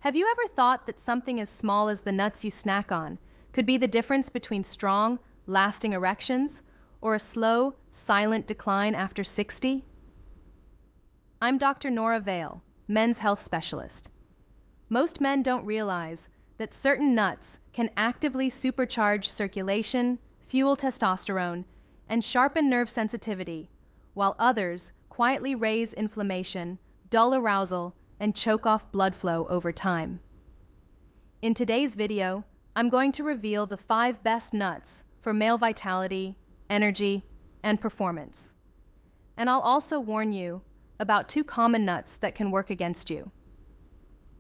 Have you ever thought that something as small as the nuts you snack on could be the difference between strong, lasting erections or a slow, silent decline after 60? I'm Dr. Nora Vale, men's health specialist. Most men don't realize that certain nuts can actively supercharge circulation, fuel testosterone, and sharpen nerve sensitivity, while others quietly raise inflammation, dull arousal, and choke off blood flow over time. In today's video, I'm going to reveal the 5 best nuts for male vitality, energy, and performance. And I'll also warn you about 2 common nuts that can work against you.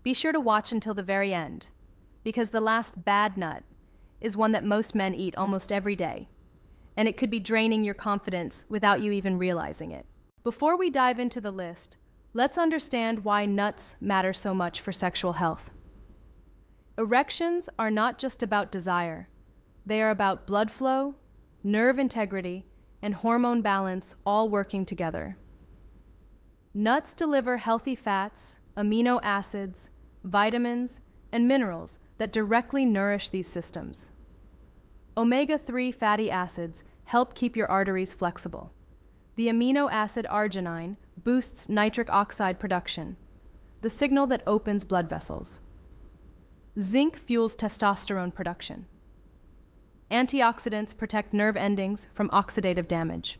Be sure to watch until the very end, because the last bad nut is one that most men eat almost every day, and it could be draining your confidence without you even realizing it. Before we dive into the list, let's understand why nuts matter so much for sexual health. Erections are not just about desire. They are about blood flow, nerve integrity, and hormone balance all working together. Nuts deliver healthy fats, amino acids, vitamins, and minerals that directly nourish these systems. Omega-3 fatty acids help keep your arteries flexible. The amino acid arginine boosts nitric oxide production, the signal that opens blood vessels. Zinc fuels testosterone production. Antioxidants protect nerve endings from oxidative damage.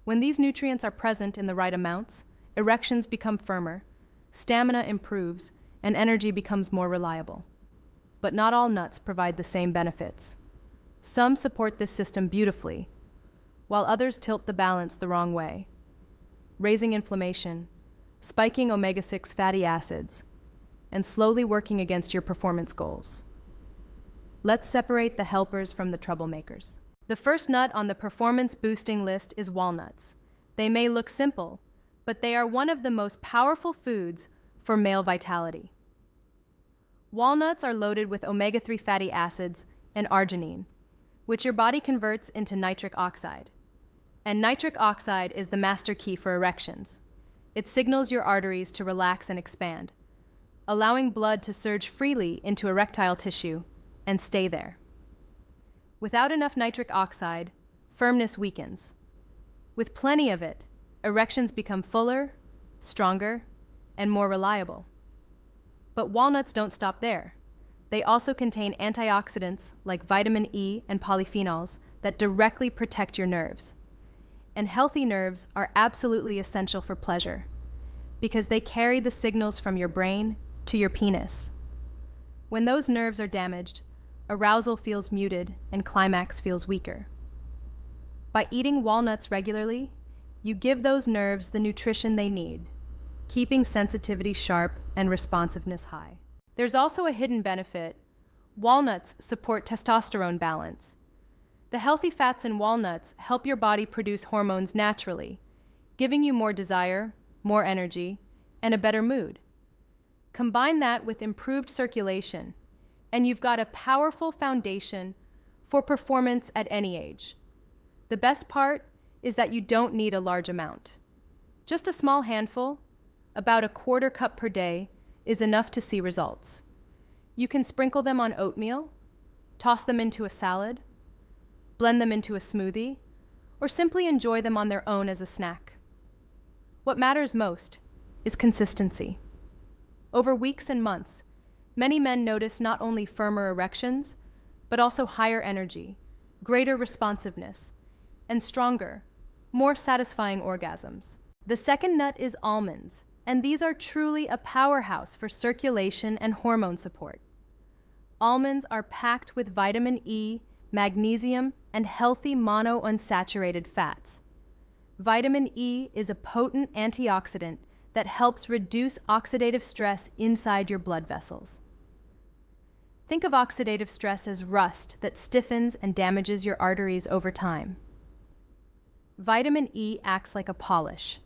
When these nutrients are present in the right amounts, erections become firmer, stamina improves, and energy becomes more reliable. But not all nuts provide the same benefits. Some support this system beautifully, while others tilt the balance the wrong way, raising inflammation, spiking omega-6 fatty acids, and slowly working against your performance goals. Let's separate the helpers from the troublemakers. The first nut on the performance-boosting list is walnuts. They may look simple, but they are one of the most powerful foods for male vitality. Walnuts are loaded with omega-3 fatty acids and arginine, which your body converts into nitric oxide. And nitric oxide is the master key for erections. It signals your arteries to relax and expand, allowing blood to surge freely into erectile tissue and stay there. Without enough nitric oxide, firmness weakens. With plenty of it, erections become fuller, stronger, and more reliable. But walnuts don't stop there. They also contain antioxidants like vitamin E and polyphenols that directly protect your nerves. And healthy nerves are absolutely essential for pleasure, because they carry the signals from your brain to your penis. When those nerves are damaged, arousal feels muted and climax feels weaker. By eating walnuts regularly, you give those nerves the nutrition they need, keeping sensitivity sharp and responsiveness high. There's also a hidden benefit. Walnuts support testosterone balance. The healthy fats in walnuts help your body produce hormones naturally, giving you more desire, more energy, and a better mood. Combine that with improved circulation, and you've got a powerful foundation for performance at any age. The best part is that you don't need a large amount. Just a small handful, about a 1/4 cup per day, is enough to see results. You can sprinkle them on oatmeal, toss them into a salad, blend them into a smoothie, or simply enjoy them on their own as a snack. What matters most is consistency. Over weeks and months, many men notice not only firmer erections, but also higher energy, greater responsiveness, and stronger, more satisfying orgasms. The second nut is almonds, and these are truly a powerhouse for circulation and hormone support. Almonds are packed with vitamin E, magnesium, and healthy monounsaturated fats. Vitamin E is a potent antioxidant that helps reduce oxidative stress inside your blood vessels. Think of oxidative stress as rust that stiffens and damages your arteries over time. Vitamin E acts like a polish,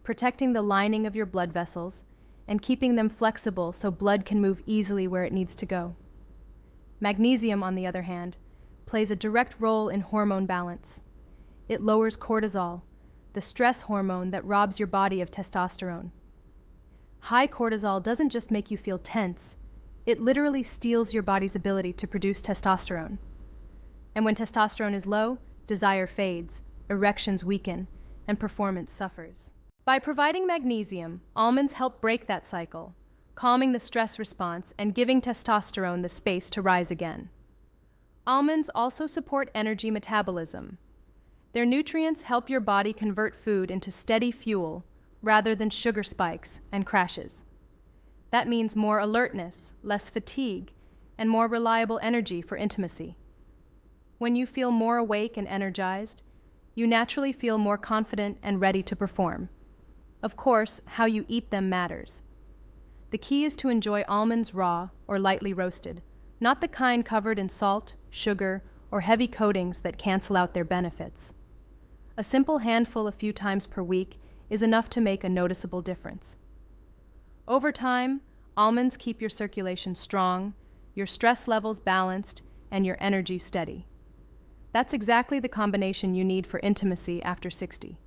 protecting the lining of your blood vessels and keeping them flexible so blood can move easily where it needs to go. Magnesium, on the other hand, plays a direct role in hormone balance. It lowers cortisol, the stress hormone that robs your body of testosterone. High cortisol doesn't just make you feel tense, it literally steals your body's ability to produce testosterone. And when testosterone is low, desire fades, erections weaken, and performance suffers. By providing magnesium, almonds help break that cycle, calming the stress response and giving testosterone the space to rise again. Almonds also support energy metabolism. Their nutrients help your body convert food into steady fuel rather than sugar spikes and crashes. That means more alertness, less fatigue, and more reliable energy for intimacy. When you feel more awake and energized, you naturally feel more confident and ready to perform. Of course, how you eat them matters. The key is to enjoy almonds raw or lightly roasted, not the kind covered in salt, sugar, or heavy coatings that cancel out their benefits. A simple handful a few times per week is enough to make a noticeable difference. Over time, almonds keep your circulation strong, your stress levels balanced, and your energy steady. That's exactly the combination you need for intimacy after 60.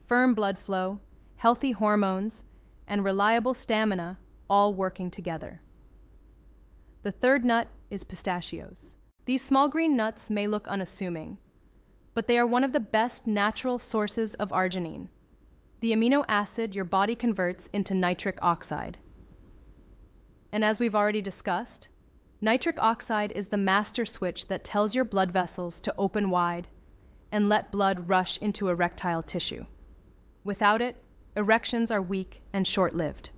Firm blood flow, healthy hormones, and reliable stamina all working together. The third nut is pistachios. These small green nuts may look unassuming, but they are one of the best natural sources of arginine, the amino acid your body converts into nitric oxide. And as we've already discussed, nitric oxide is the master switch that tells your blood vessels to open wide and let blood rush into erectile tissue. Without it, erections are weak and short-lived.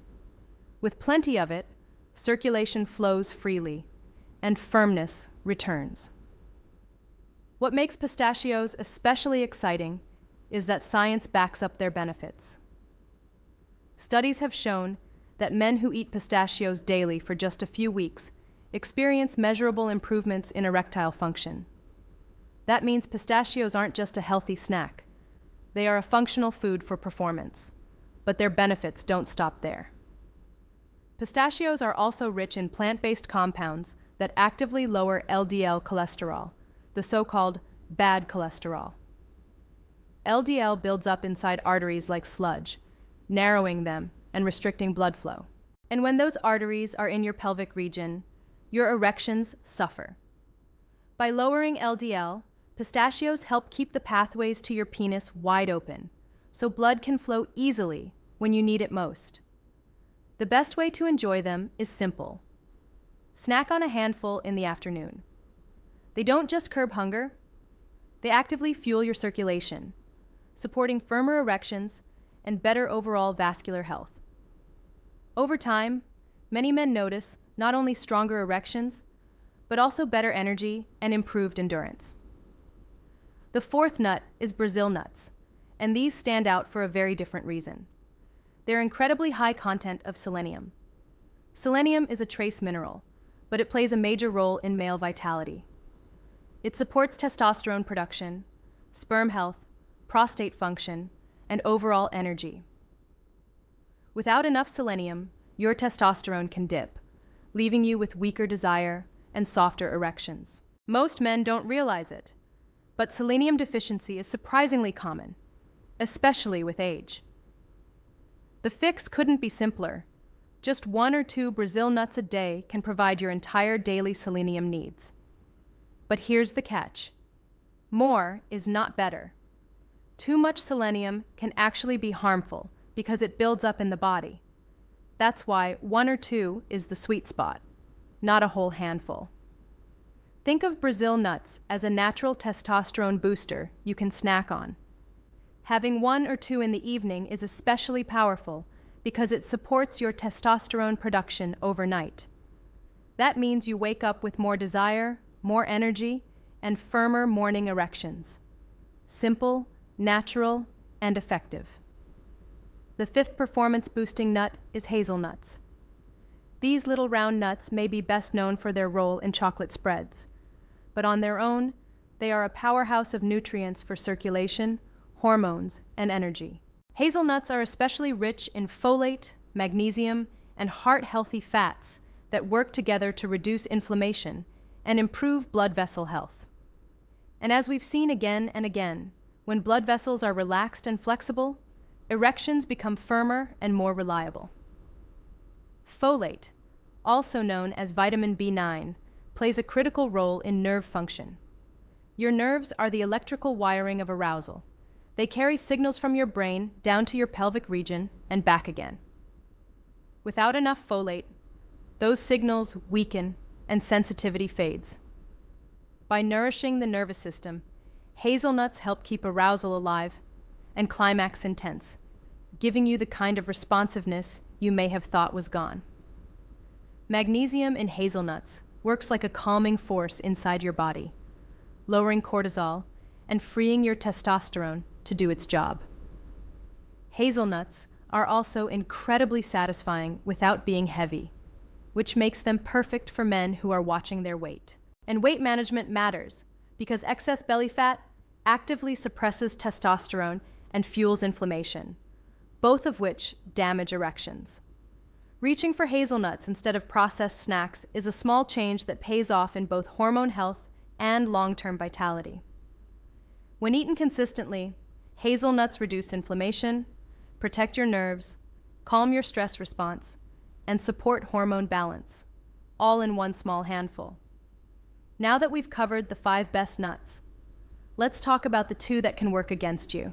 With plenty of it, circulation flows freely, and firmness returns. What makes pistachios especially exciting is that science backs up their benefits. Studies have shown that men who eat pistachios daily for just a few weeks experience measurable improvements in erectile function. That means pistachios aren't just a healthy snack. They are a functional food for performance, but their benefits don't stop there. Pistachios are also rich in plant-based compounds that actively lower LDL cholesterol, the so-called bad cholesterol. LDL builds up inside arteries like sludge, narrowing them and restricting blood flow. And when those arteries are in your pelvic region, your erections suffer. By lowering LDL, pistachios help keep the pathways to your penis wide open, so blood can flow easily when you need it most. The best way to enjoy them is simple. Snack on a handful in the afternoon. They don't just curb hunger, they actively fuel your circulation, supporting firmer erections and better overall vascular health. Over time, many men notice not only stronger erections, but also better energy and improved endurance. The fourth nut is Brazil nuts, and these stand out for a very different reason. They're incredibly high content of selenium. Selenium is a trace mineral, but it plays a major role in male vitality. It supports testosterone production, sperm health, prostate function, and overall energy. Without enough selenium, your testosterone can dip, leaving you with weaker desire and softer erections. Most men don't realize it, but selenium deficiency is surprisingly common, especially with age. The fix couldn't be simpler. Just 1 or 2 Brazil nuts a day can provide your entire daily selenium needs. But here's the catch. More is not better. Too much selenium can actually be harmful because it builds up in the body. That's why 1 or 2 is the sweet spot, not a whole handful. Think of Brazil nuts as a natural testosterone booster you can snack on. Having 1 or 2 in the evening is especially powerful because it supports your testosterone production overnight. That means you wake up with more desire, more energy, and firmer morning erections. Simple, natural, and effective. The fifth performance-boosting nut is hazelnuts. These little round nuts may be best known for their role in chocolate spreads, but on their own, they are a powerhouse of nutrients for circulation, hormones, and energy. Hazelnuts are especially rich in folate, magnesium, and heart-healthy fats that work together to reduce inflammation and improve blood vessel health. And as we've seen again and again, when blood vessels are relaxed and flexible, erections become firmer and more reliable. Folate, also known as vitamin B9, plays a critical role in nerve function. Your nerves are the electrical wiring of arousal. They carry signals from your brain down to your pelvic region and back again. Without enough folate, those signals weaken and sensitivity fades. By nourishing the nervous system, hazelnuts help keep arousal alive and climax intense, giving you the kind of responsiveness you may have thought was gone. Magnesium in hazelnuts works like a calming force inside your body, lowering cortisol and freeing your testosterone to do its job. Hazelnuts are also incredibly satisfying without being heavy, which makes them perfect for men who are watching their weight. And weight management matters because excess belly fat actively suppresses testosterone and fuels inflammation, both of which damage erections. Reaching for hazelnuts instead of processed snacks is a small change that pays off in both hormone health and long-term vitality. When eaten consistently, hazelnuts reduce inflammation, protect your nerves, calm your stress response, and support hormone balance, all in one small handful. Now that we've covered the 5 best nuts, let's talk about the 2 that can work against you.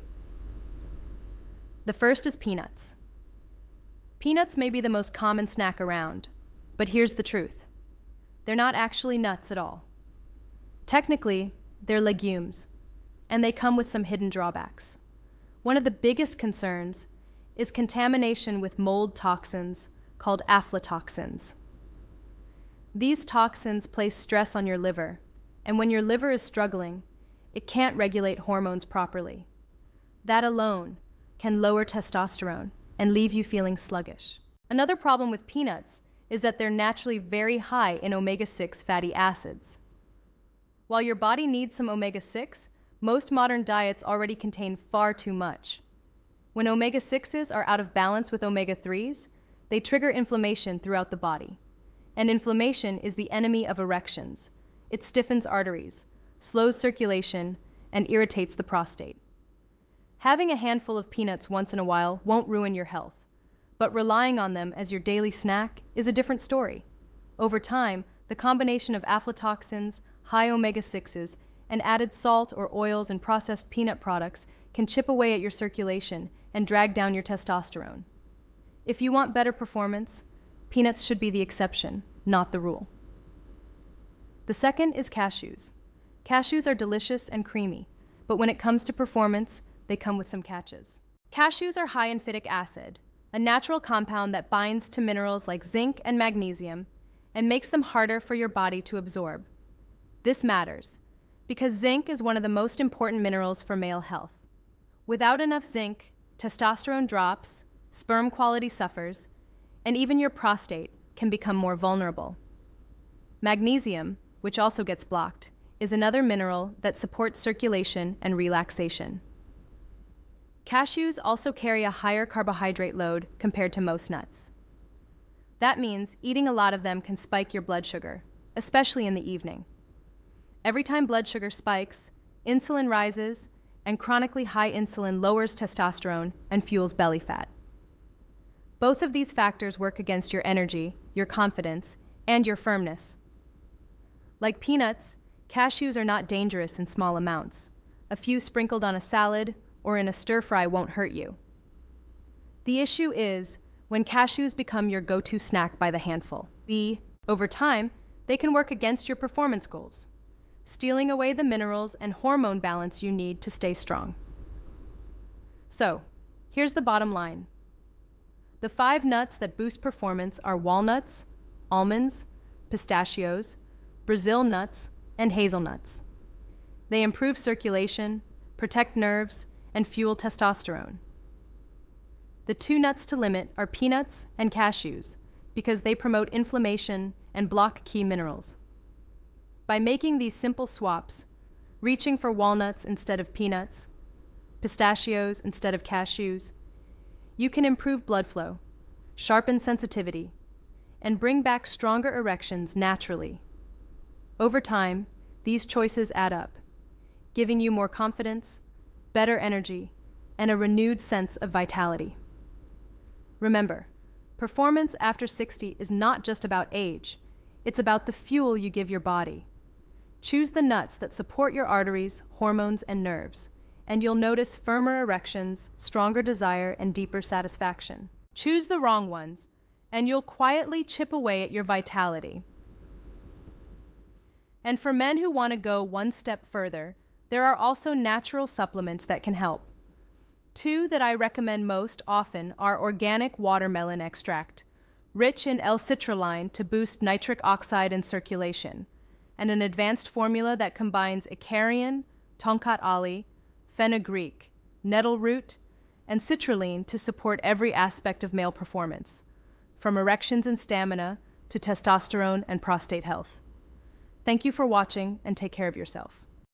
The first is peanuts. Peanuts may be the most common snack around, but here's the truth. They're not actually nuts at all. Technically, they're legumes, and they come with some hidden drawbacks. One of the biggest concerns is contamination with mold toxins called aflatoxins. These toxins place stress on your liver, and when your liver is struggling, it can't regulate hormones properly. That alone can lower testosterone and leave you feeling sluggish. Another problem with peanuts is that they're naturally very high in omega-6 fatty acids. While your body needs some omega-6, most modern diets already contain far too much. When omega-6s are out of balance with omega-3s, they trigger inflammation throughout the body. And inflammation is the enemy of erections. It stiffens arteries, slows circulation, and irritates the prostate. Having a handful of peanuts once in a while won't ruin your health, but relying on them as your daily snack is a different story. Over time, the combination of aflatoxins, high omega-6s, and added salt or oils and processed peanut products can chip away at your circulation and drag down your testosterone. If you want better performance, peanuts should be the exception, not the rule. The second is cashews. Cashews are delicious and creamy, but when it comes to performance, they come with some catches. Cashews are high in phytic acid, a natural compound that binds to minerals like zinc and magnesium and makes them harder for your body to absorb. This matters because zinc is one of the most important minerals for male health. Without enough zinc, testosterone drops, sperm quality suffers, and even your prostate can become more vulnerable. Magnesium, which also gets blocked, is another mineral that supports circulation and relaxation. Cashews also carry a higher carbohydrate load compared to most nuts. That means eating a lot of them can spike your blood sugar, especially in the evening. Every time blood sugar spikes, insulin rises, and chronically high insulin lowers testosterone and fuels belly fat. Both of these factors work against your energy, your confidence, and your firmness. Like peanuts, cashews are not dangerous in small amounts. A few sprinkled on a salad or in a stir-fry won't hurt you. The issue is when cashews become your go-to snack by the handful. Over time, they can work against your performance goals, stealing away the minerals and hormone balance you need to stay strong. So, here's the bottom line. The 5 nuts that boost performance are walnuts, almonds, pistachios, Brazil nuts, and hazelnuts. They improve circulation, protect nerves, and fuel testosterone. The 2 nuts to limit are peanuts and cashews because they promote inflammation and block key minerals. By making these simple swaps, reaching for walnuts instead of peanuts, pistachios instead of cashews, you can improve blood flow, sharpen sensitivity, and bring back stronger erections naturally. Over time, these choices add up, giving you more confidence, better energy, and a renewed sense of vitality. Remember, Performance after 60 is not just about age, it's about the fuel you give your body. Choose the nuts that support your arteries, hormones, and nerves, and you'll notice firmer erections, stronger desire, and deeper satisfaction. Choose the wrong ones, and you'll quietly chip away at your vitality. And for men who want to go one step further, there are also natural supplements that can help. Two that I recommend most often are organic watermelon extract, rich in L-Citrulline to boost nitric oxide in circulation, and an advanced formula that combines icariin, tongkat, fenugreek, nettle root, and citrulline to support every aspect of male performance, from erections and stamina to testosterone and prostate health. Thank you for watching, and take care of yourself.